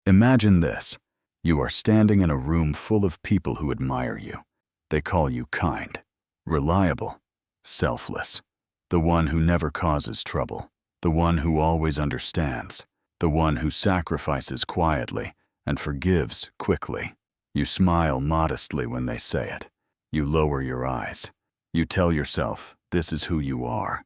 Imagine this. You are standing in a room full of people who admire you. They call you kind, reliable, selfless, the one who never causes trouble, the one who always understands, the one who sacrifices quietly and forgives quickly. You smile modestly when they say it. You lower your eyes. You tell yourself, this is who you are.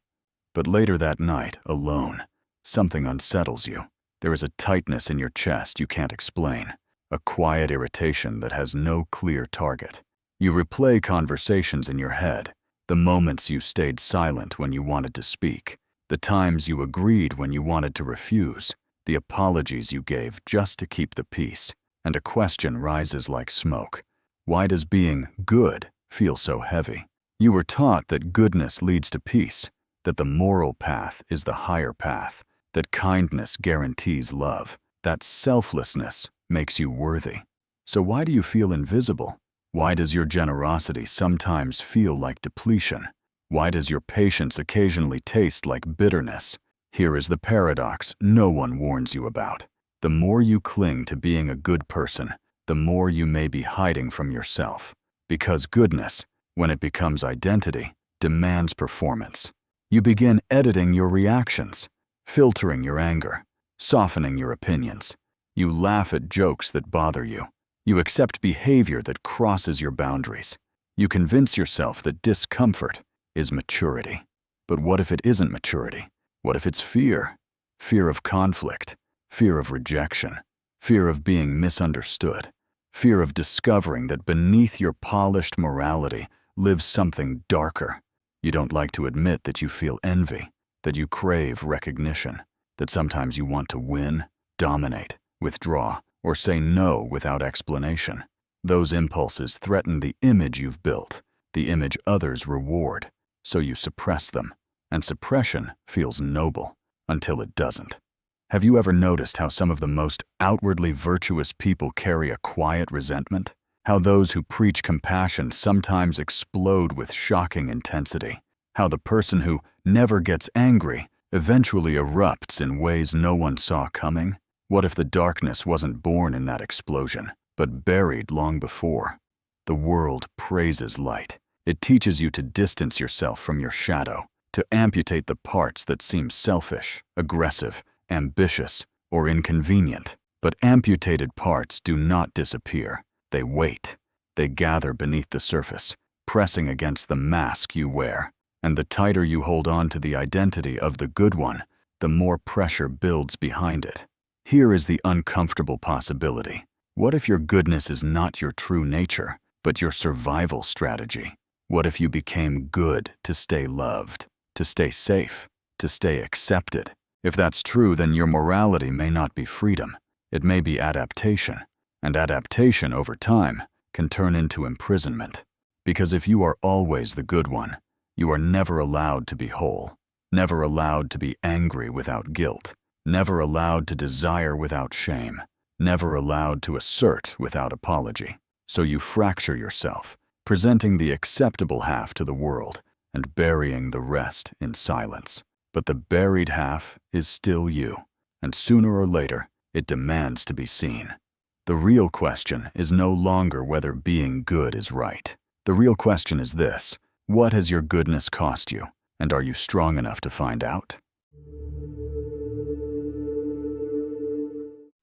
But later that night, alone, something unsettles you. There is a tightness in your chest you can't explain, a quiet irritation that has no clear target. You replay conversations in your head, the moments you stayed silent when you wanted to speak, the times you agreed when you wanted to refuse, the apologies you gave just to keep the peace, and a question rises like smoke. Why does being good feel so heavy? You were taught that goodness leads to peace, that the moral path is the higher path, that kindness guarantees love, that selflessness makes you worthy. So why do you feel invisible? Why does your generosity sometimes feel like depletion? Why does your patience occasionally taste like bitterness? Here is the paradox no one warns you about. The more you cling to being a good person, the more you may be hiding from yourself. Because goodness, when it becomes identity, demands performance. You begin editing your reactions, filtering your anger, softening your opinions. You laugh at jokes that bother you. You accept behavior that crosses your boundaries. You convince yourself that discomfort is maturity. But what if it isn't maturity? What if it's fear? Fear of conflict, fear of rejection, fear of being misunderstood, fear of discovering that beneath your polished morality lives something darker. You don't like to admit that you feel envy, that you crave recognition, that sometimes you want to win, dominate, withdraw, or say no without explanation. Those impulses threaten the image you've built, the image others reward, so you suppress them. And suppression feels noble until it doesn't. Have you ever noticed how some of the most outwardly virtuous people carry a quiet resentment? How those who preach compassion sometimes explode with shocking intensity? How the person who never gets angry eventually erupts in ways no one saw coming? What if the darkness wasn't born in that explosion, but buried long before? The world praises light. It teaches you to distance yourself from your shadow, to amputate the parts that seem selfish, aggressive, ambitious, or inconvenient. But amputated parts do not disappear. They wait. They gather beneath the surface, pressing against the mask you wear. And the tighter you hold on to the identity of the good one, the more pressure builds behind it. Here is the uncomfortable possibility. What if your goodness is not your true nature, but your survival strategy? What if you became good to stay loved, to stay safe, to stay accepted? If that's true, then your morality may not be freedom. It may be adaptation. And adaptation over time can turn into imprisonment. Because if you are always the good one, you are never allowed to be whole, never allowed to be angry without guilt, never allowed to desire without shame, never allowed to assert without apology. So you fracture yourself, presenting the acceptable half to the world and burying the rest in silence. But the buried half is still you, and sooner or later, it demands to be seen. The real question is no longer whether being good is right. The real question is this: what has your goodness cost you, and are you strong enough to find out?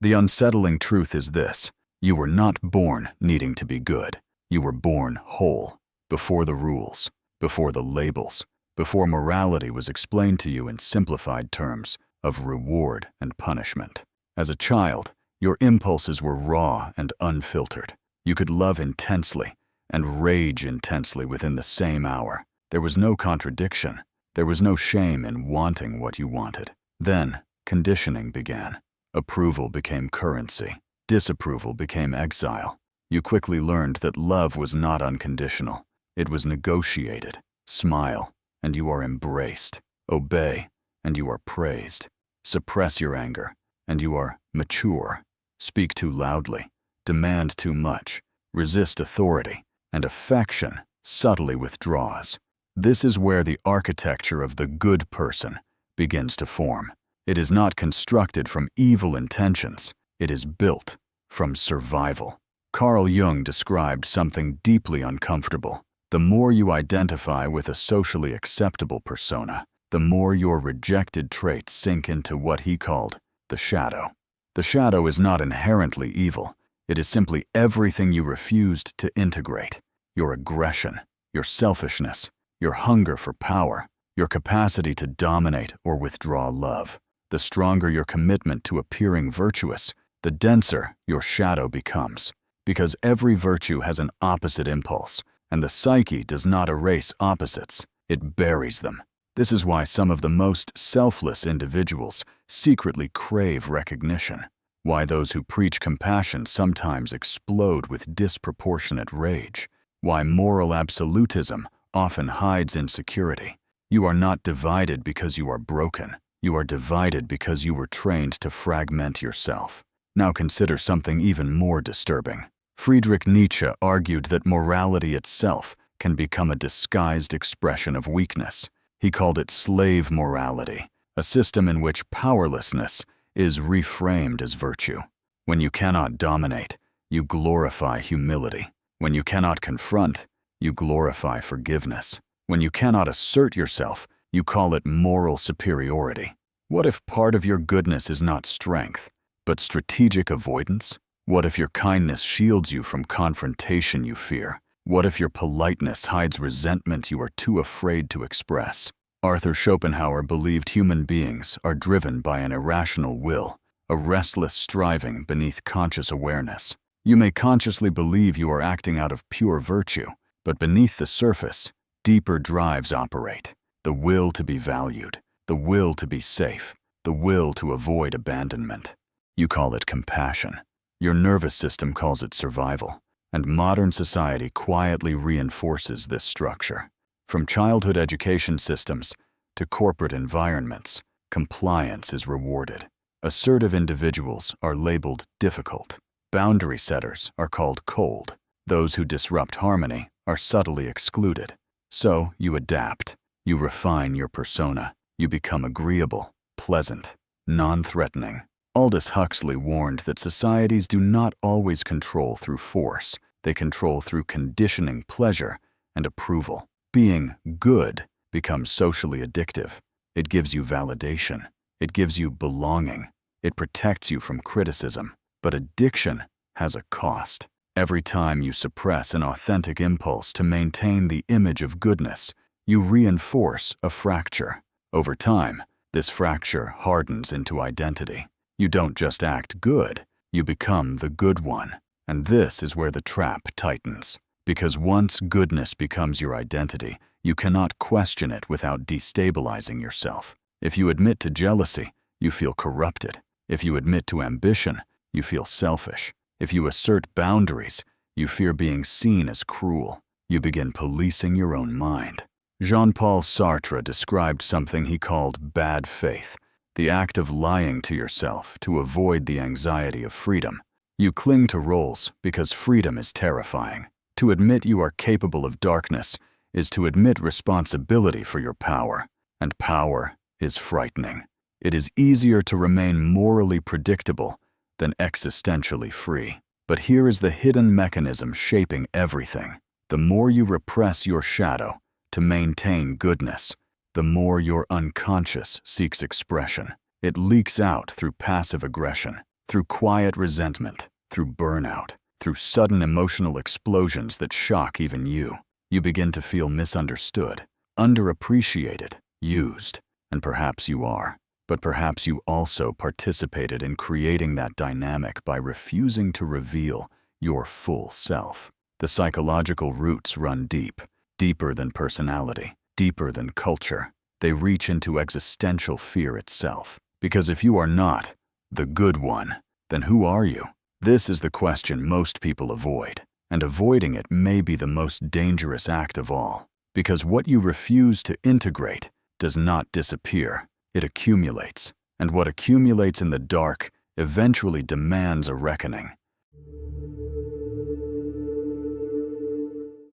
The unsettling truth is this: you were not born needing to be good. You were born whole, before the rules, before the labels, before morality was explained to you in simplified terms of reward and punishment. As a child, your impulses were raw and unfiltered. You could love intensely and rage intensely within the same hour. There was no contradiction. There was no shame in wanting what you wanted. Then, conditioning began. Approval became currency. Disapproval became exile. You quickly learned that love was not unconditional. It was negotiated. Smile, and you are embraced. Obey, and you are praised. Suppress your anger, and you are mature. Speak too loudly, demand too much, resist authority, and affection subtly withdraws. This is where the architecture of the good person begins to form. It is not constructed from evil intentions. It is built from survival. Carl Jung described something deeply uncomfortable. The more you identify with a socially acceptable persona, the more your rejected traits sink into what he called the shadow. The shadow is not inherently evil. It is simply everything you refused to integrate. Your aggression, your selfishness, your hunger for power, your capacity to dominate or withdraw love. The stronger your commitment to appearing virtuous, the denser your shadow becomes. Because every virtue has an opposite impulse, and the psyche does not erase opposites, it buries them. This is why some of the most selfless individuals secretly crave recognition, why those who preach compassion sometimes explode with disproportionate rage, why moral absolutism often hides insecurity. You are not divided because you are broken. You are divided because you were trained to fragment yourself. Now consider something even more disturbing. Friedrich Nietzsche argued that morality itself can become a disguised expression of weakness. He called it slave morality, a system in which powerlessness is reframed as virtue. When you cannot dominate, you glorify humility. When you cannot confront, you glorify forgiveness. When you cannot assert yourself, you call it moral superiority. What if part of your goodness is not strength, but strategic avoidance? What if your kindness shields you from confrontation you fear? What if your politeness hides resentment you are too afraid to express? Arthur Schopenhauer believed human beings are driven by an irrational will, a restless striving beneath conscious awareness. You may consciously believe you are acting out of pure virtue, but beneath the surface, deeper drives operate. The will to be valued, the will to be safe, the will to avoid abandonment. You call it compassion. Your nervous system calls it survival, and modern society quietly reinforces this structure. From childhood education systems to corporate environments, compliance is rewarded. Assertive individuals are labeled difficult. Boundary setters are called cold. Those who disrupt harmony are subtly excluded. So you adapt. You refine your persona. You become agreeable, pleasant, non-threatening. Aldous Huxley warned that societies do not always control through force. They control through conditioning pleasure and approval. Being good becomes socially addictive. It gives you validation. It gives you belonging. It protects you from criticism. But addiction has a cost. Every time you suppress an authentic impulse to maintain the image of goodness, you reinforce a fracture. Over time, this fracture hardens into identity. You don't just act good, you become the good one. And this is where the trap tightens. Because once goodness becomes your identity, you cannot question it without destabilizing yourself. If you admit to jealousy, you feel corrupted. If you admit to ambition, you feel selfish. If you assert boundaries, you fear being seen as cruel. You begin policing your own mind. Jean-Paul Sartre described something he called bad faith, the act of lying to yourself to avoid the anxiety of freedom. You cling to roles because freedom is terrifying. To admit you are capable of darkness is to admit responsibility for your power, and power is frightening. It is easier to remain morally predictable than existentially free. But here is the hidden mechanism shaping everything. The more you repress your shadow to maintain goodness, the more your unconscious seeks expression. It leaks out through passive aggression, through quiet resentment, through burnout, through sudden emotional explosions that shock even you. You begin to feel misunderstood, underappreciated, used, and perhaps you are. But perhaps you also participated in creating that dynamic by refusing to reveal your full self. The psychological roots run deep, deeper than personality, deeper than culture. They reach into existential fear itself. Because if you are not the good one, then who are you? This is the question most people avoid, and avoiding it may be the most dangerous act of all. Because what you refuse to integrate does not disappear. It accumulates, and what accumulates in the dark eventually demands a reckoning.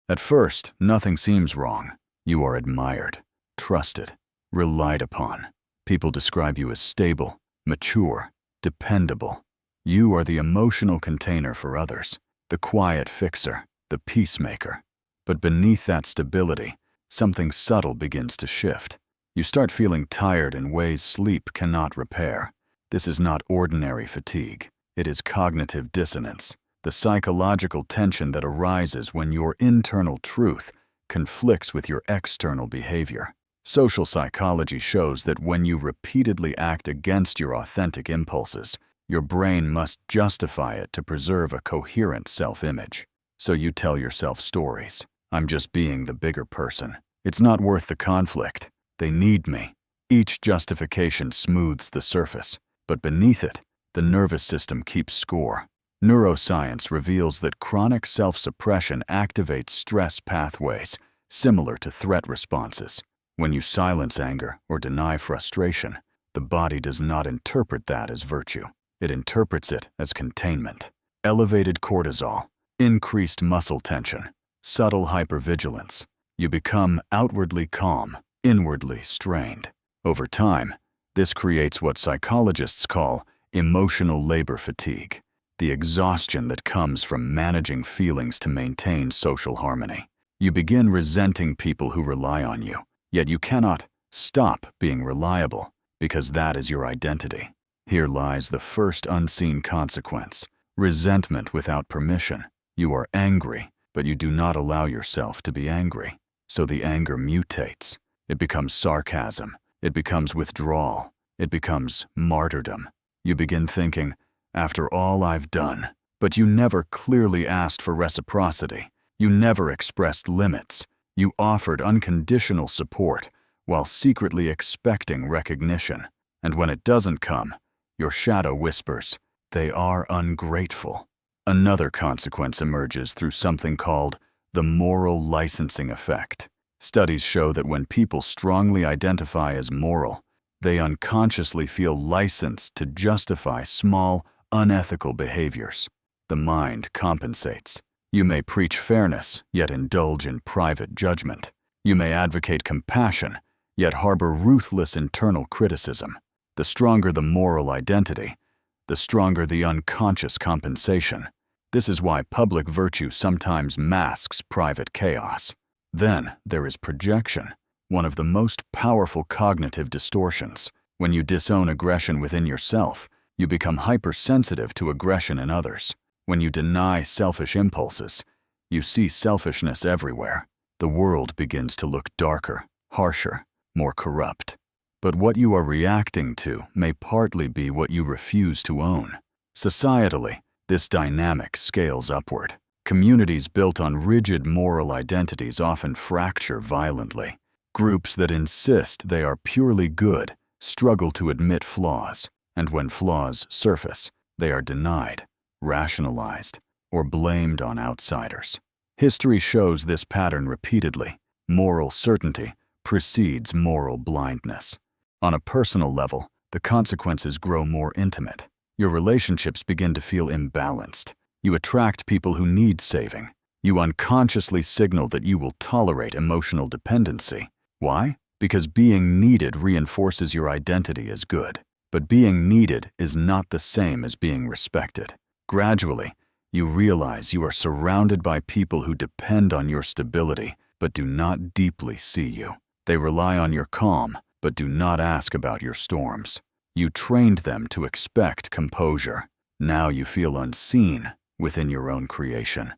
At first, nothing seems wrong. You are admired, trusted, relied upon. People describe you as stable, mature, dependable. You are the emotional container for others, the quiet fixer, the peacemaker. But beneath that stability, something subtle begins to shift. You start feeling tired in ways sleep cannot repair. This is not ordinary fatigue. It is cognitive dissonance, the psychological tension that arises when your internal truth conflicts with your external behavior. Social psychology shows that when you repeatedly act against your authentic impulses, your brain must justify it to preserve a coherent self-image. So you tell yourself stories. I'm just being the bigger person. It's not worth the conflict. They need me. Each justification smooths the surface, but beneath it, the nervous system keeps score. Neuroscience reveals that chronic self-suppression activates stress pathways similar to threat responses. When you silence anger or deny frustration, the body does not interpret that as virtue. It interprets it as containment. Elevated cortisol, increased muscle tension, subtle hypervigilance. You become outwardly calm, inwardly strained. Over time, this creates what psychologists call emotional labor fatigue, the exhaustion that comes from managing feelings to maintain social harmony. You begin resenting people who rely on you, yet you cannot stop being reliable because that is your identity. Here lies the first unseen consequence: resentment without permission. You are angry, but you do not allow yourself to be angry. So the anger mutates. It becomes sarcasm. It becomes withdrawal. It becomes martyrdom. You begin thinking, after all I've done, but you never clearly asked for reciprocity. You never expressed limits. You offered unconditional support while secretly expecting recognition. And when it doesn't come, your shadow whispers, they are ungrateful. Another consequence emerges through something called the moral licensing effect. Studies show that when people strongly identify as moral, they unconsciously feel licensed to justify small, unethical behaviors. The mind compensates. You may preach fairness, yet indulge in private judgment. You may advocate compassion, yet harbor ruthless internal criticism. The stronger the moral identity, the stronger the unconscious compensation. This is why public virtue sometimes masks private chaos. Then there is projection, one of the most powerful cognitive distortions. When you disown aggression within yourself, you become hypersensitive to aggression in others. When you deny selfish impulses, you see selfishness everywhere. The world begins to look darker, harsher, more corrupt. But what you are reacting to may partly be what you refuse to own. Societally, this dynamic scales upward. Communities built on rigid moral identities often fracture violently. Groups that insist they are purely good struggle to admit flaws, and when flaws surface, they are denied, rationalized, or blamed on outsiders. History shows this pattern repeatedly. Moral certainty precedes moral blindness. On a personal level, the consequences grow more intimate. Your relationships begin to feel imbalanced. You attract people who need saving. You unconsciously signal that you will tolerate emotional dependency. Why? Because being needed reinforces your identity as good. But being needed is not the same as being respected. Gradually, you realize you are surrounded by people who depend on your stability but do not deeply see you. They rely on your calm but do not ask about your storms. You trained them to expect composure. Now you feel unseen within your own creation.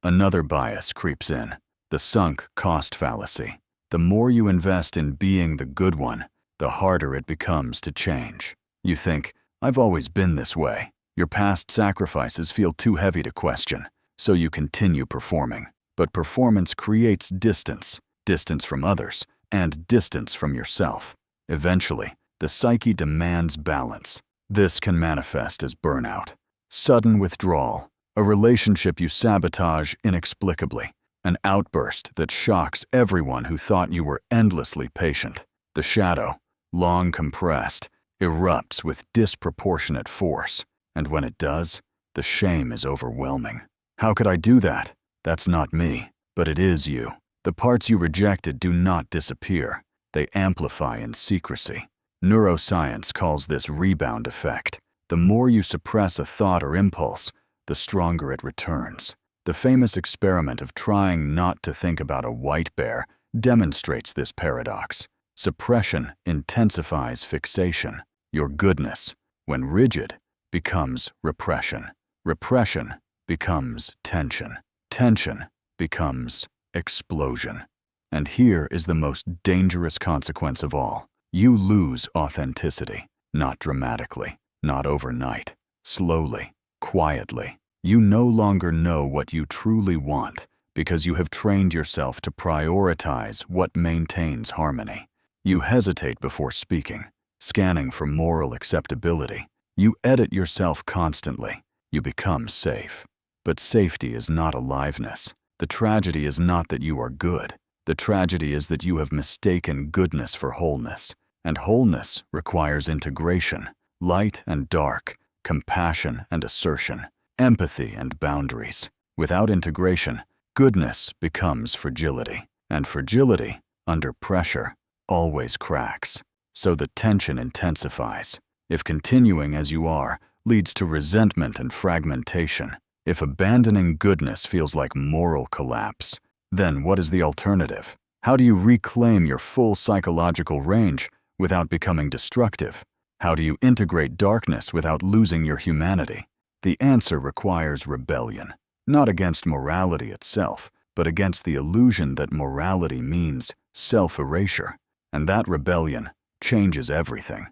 Another bias creeps in, the sunk cost fallacy. The more you invest in being the good one, the harder it becomes to change. You think, I've always been this way. Your past sacrifices feel too heavy to question, so you continue performing. But performance creates distance, distance from others, and distance from yourself. Eventually, the psyche demands balance. This can manifest as burnout, sudden withdrawal, a relationship you sabotage inexplicably, an outburst that shocks everyone who thought you were endlessly patient. The shadow, long compressed, erupts with disproportionate force, and when it does, the shame is overwhelming. How could I do that? That's not me, but it is you. The parts you rejected do not disappear. They amplify in secrecy. Neuroscience calls this rebound effect. The more you suppress a thought or impulse, the stronger it returns. The famous experiment of trying not to think about a white bear demonstrates this paradox. Suppression intensifies fixation. Your goodness, when rigid, becomes repression. Repression becomes tension. Tension becomes explosion. And here is the most dangerous consequence of all. You lose authenticity, not dramatically, not overnight, slowly, quietly. You no longer know what you truly want because you have trained yourself to prioritize what maintains harmony. You hesitate before speaking, scanning for moral acceptability. You edit yourself constantly. You become safe. But safety is not aliveness. The tragedy is not that you are good. The tragedy is that you have mistaken goodness for wholeness. And wholeness requires integration, light and dark, compassion and assertion, empathy and boundaries. Without integration, goodness becomes fragility. And fragility, under pressure, always cracks. So the tension intensifies. If continuing as you are leads to resentment and fragmentation, if abandoning goodness feels like moral collapse, then what is the alternative? How do you reclaim your full psychological range without becoming destructive? How do you integrate darkness without losing your humanity? The answer requires rebellion, not against morality itself, but against the illusion that morality means self-erasure. And that rebellion changes everything.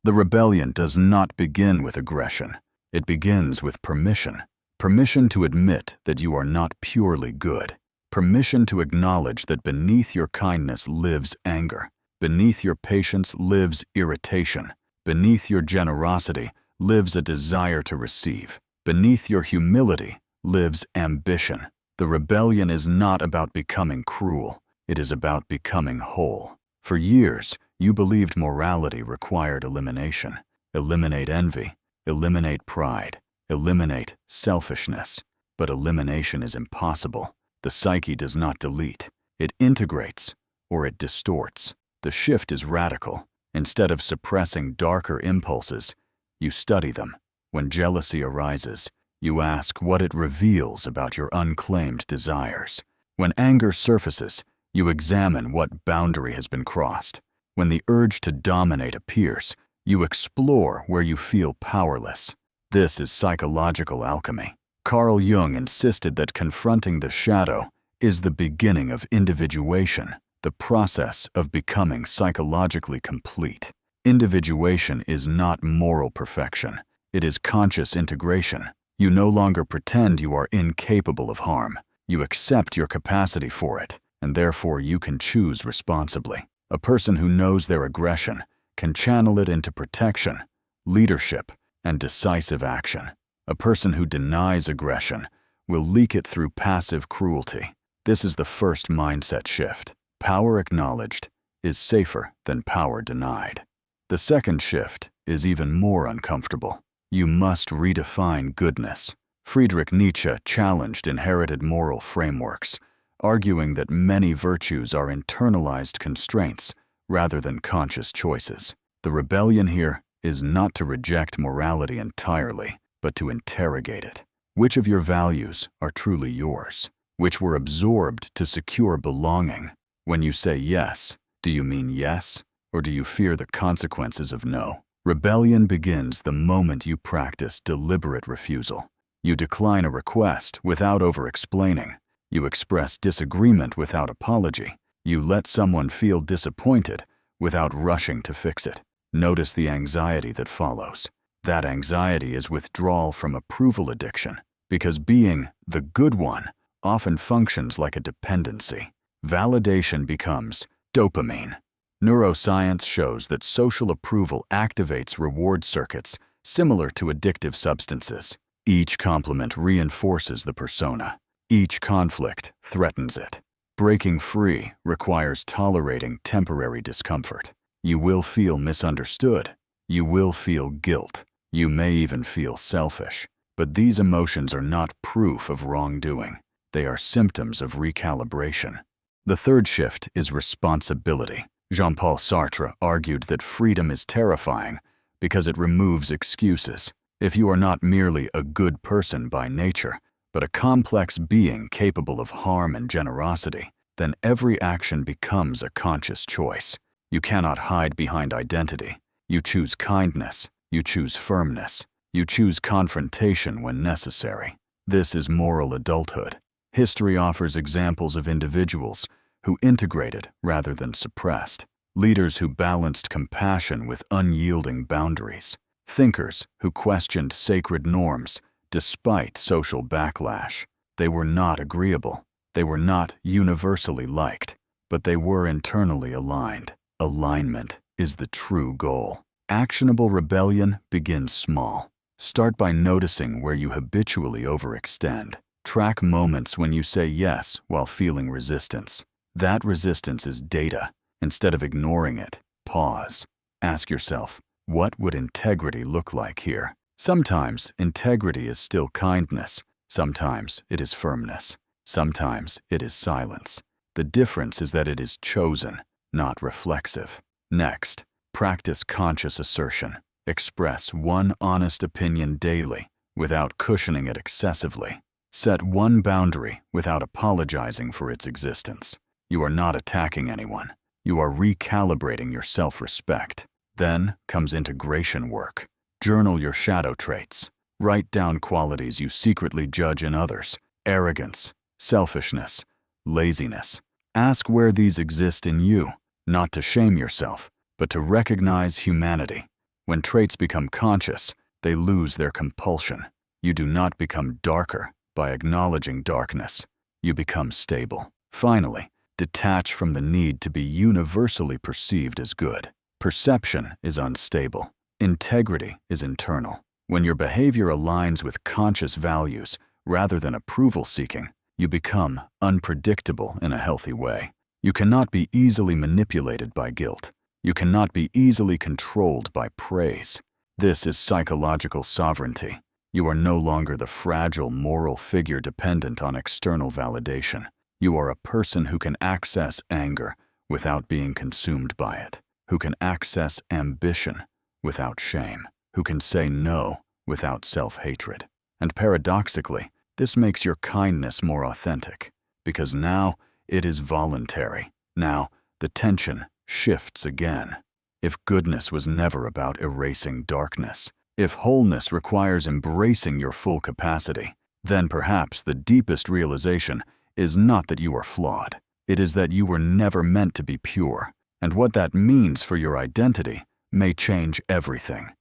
The rebellion does not begin with aggression. It begins with permission. Permission to admit that you are not purely good. Permission to acknowledge that beneath your kindness lives anger. Beneath your patience lives irritation. Beneath your generosity lives a desire to receive. Beneath your humility lives ambition. The rebellion is not about becoming cruel. It is about becoming whole. For years, you believed morality required elimination. Eliminate envy. Eliminate pride. Eliminate selfishness. But elimination is impossible. The psyche does not delete. It integrates, or it distorts. The shift is radical. Instead of suppressing darker impulses, you study them. When jealousy arises, you ask what it reveals about your unclaimed desires. When anger surfaces, you examine what boundary has been crossed. When the urge to dominate appears, you explore where you feel powerless. This is psychological alchemy. Carl Jung insisted that confronting the shadow is the beginning of individuation, the process of becoming psychologically complete. Individuation is not moral perfection. It is conscious integration. You no longer pretend you are incapable of harm. You accept your capacity for it, and therefore you can choose responsibly. A person who knows their aggression can channel it into protection, leadership, and decisive action. A person who denies aggression will leak it through passive cruelty. This is the first mindset shift. Power acknowledged is safer than power denied. The second shift is even more uncomfortable. You must redefine goodness. Friedrich Nietzsche challenged inherited moral frameworks, arguing that many virtues are internalized constraints rather than conscious choices. The rebellion here is not to reject morality entirely, but to interrogate it. Which of your values are truly yours? Which were absorbed to secure belonging? When you say yes, do you mean yes, or do you fear the consequences of no? Rebellion begins the moment you practice deliberate refusal. You decline a request without over-explaining. You express disagreement without apology. You let someone feel disappointed without rushing to fix it. Notice the anxiety that follows. That anxiety is withdrawal from approval addiction, because being the good one often functions like a dependency. Validation becomes dopamine. Neuroscience shows that social approval activates reward circuits similar to addictive substances. Each compliment reinforces the persona. Each conflict threatens it. Breaking free requires tolerating temporary discomfort. You will feel misunderstood. You will feel guilt. You may even feel selfish. But these emotions are not proof of wrongdoing. They are symptoms of recalibration. The third shift is responsibility. Jean-Paul Sartre argued that freedom is terrifying because it removes excuses. If you are not merely a good person by nature, but a complex being capable of harm and generosity, then every action becomes a conscious choice. You cannot hide behind identity. You choose kindness. You choose firmness. You choose confrontation when necessary. This is moral adulthood. History offers examples of individuals who integrated rather than suppressed, leaders who balanced compassion with unyielding boundaries, thinkers who questioned sacred norms despite social backlash. They were not agreeable. They were not universally liked, but they were internally aligned. Alignment is the true goal. Actionable rebellion begins small. Start by noticing where you habitually overextend. Track moments when you say yes while feeling resistance. That resistance is data. Instead of ignoring it, pause. Ask yourself, what would integrity look like here? Sometimes integrity is still kindness. Sometimes it is firmness. Sometimes it is silence. The difference is that it is chosen, not reflexive. Next, practice conscious assertion. Express one honest opinion daily without cushioning it excessively. Set one boundary without apologizing for its existence. You are not attacking anyone. You are recalibrating your self-respect. Then comes integration work. Journal your shadow traits. Write down qualities you secretly judge in others: arrogance, selfishness, laziness. Ask where these exist in you, not to shame yourself, but to recognize humanity. When traits become conscious, they lose their compulsion. You do not become darker by acknowledging darkness. You become stable. Finally, detach from the need to be universally perceived as good. Perception is unstable. Integrity is internal. When your behavior aligns with conscious values rather than approval-seeking, you become unpredictable in a healthy way. You cannot be easily manipulated by guilt. You cannot be easily controlled by praise. This is psychological sovereignty. You are no longer the fragile moral figure dependent on external validation. You are a person who can access anger without being consumed by it, who can access ambition without shame, who can say no without self-hatred. And paradoxically, this makes your kindness more authentic, because now it is voluntary. Now the tension shifts again. If goodness was never about erasing darkness, if wholeness requires embracing your full capacity, then perhaps the deepest realization is not that you are flawed. It is that you were never meant to be pure, and what that means for your identity may change everything.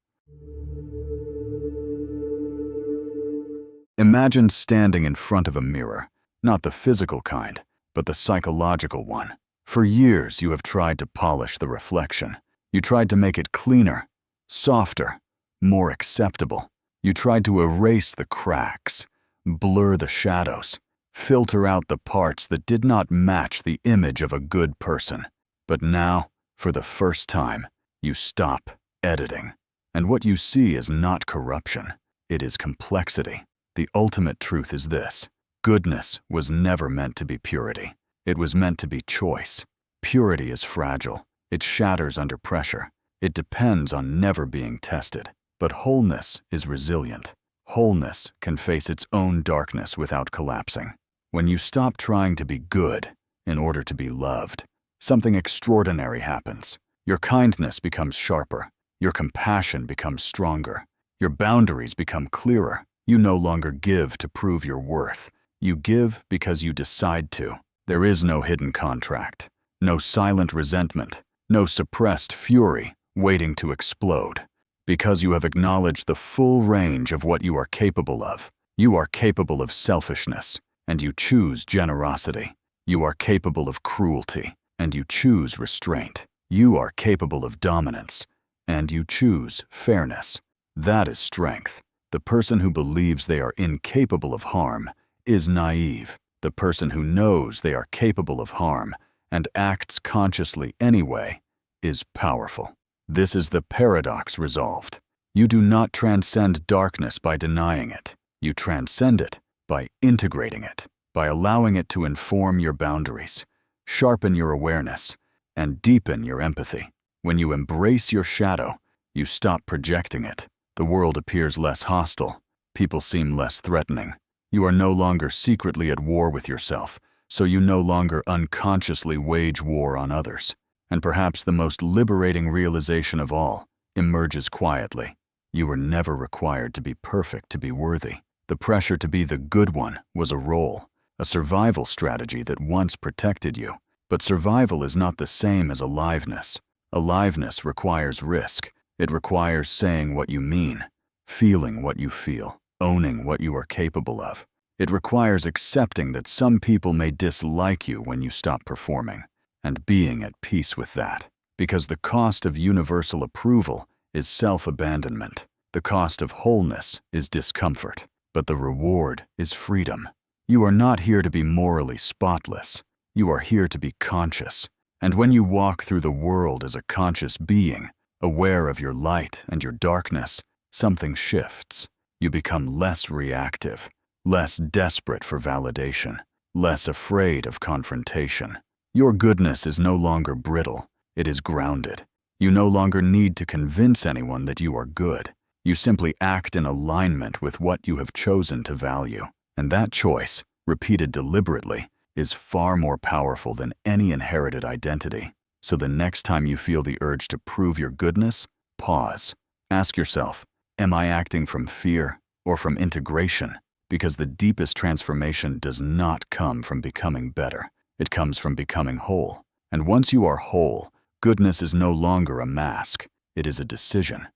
Imagine standing in front of a mirror, not the physical kind, but the psychological one. For years, you have tried to polish the reflection. You tried to make it cleaner, softer, more acceptable. You tried to erase the cracks, blur the shadows, filter out the parts that did not match the image of a good person. But now, for the first time, you stop editing. And what you see is not corruption. It is complexity. The ultimate truth is this: goodness was never meant to be purity. It was meant to be choice. Purity is fragile. It shatters under pressure. It depends on never being tested. But wholeness is resilient. Wholeness can face its own darkness without collapsing. When you stop trying to be good in order to be loved, something extraordinary happens. Your kindness becomes sharper. Your compassion becomes stronger. Your boundaries become clearer. You no longer give to prove your worth. You give because you decide to. There is no hidden contract, no silent resentment, no suppressed fury waiting to explode. Because you have acknowledged the full range of what you are capable of. You are capable of selfishness, and you choose generosity. You are capable of cruelty, and you choose restraint. You are capable of dominance, and you choose fairness. That is strength. The person who believes they are incapable of harm is naive. The person who knows they are capable of harm and acts consciously anyway is powerful. This is the paradox resolved. You do not transcend darkness by denying it. You transcend it by integrating it, by allowing it to inform your boundaries, sharpen your awareness, and deepen your empathy. When you embrace your shadow, you stop projecting it. The world appears less hostile. People seem less threatening. You are no longer secretly at war with yourself, so you no longer unconsciously wage war on others. And perhaps the most liberating realization of all emerges quietly. You were never required to be perfect to be worthy. The pressure to be the good one was a role, a survival strategy that once protected you. But survival is not the same as aliveness. Aliveness requires risk. It requires saying what you mean, feeling what you feel, owning what you are capable of. It requires accepting that some people may dislike you when you stop performing, and being at peace with that. Because the cost of universal approval is self-abandonment. The cost of wholeness is discomfort, but the reward is freedom. You are not here to be morally spotless. You are here to be conscious. And when you walk through the world as a conscious being, aware of your light and your darkness, something shifts. You become less reactive, less desperate for validation, less afraid of confrontation. Your goodness is no longer brittle, it is grounded. You no longer need to convince anyone that you are good. You simply act in alignment with what you have chosen to value. And that choice, repeated deliberately, is far more powerful than any inherited identity. So the next time you feel the urge to prove your goodness, pause. Ask yourself, am I acting from fear or from integration? Because the deepest transformation does not come from becoming better. It comes from becoming whole. And once you are whole, goodness is no longer a mask. It is a decision.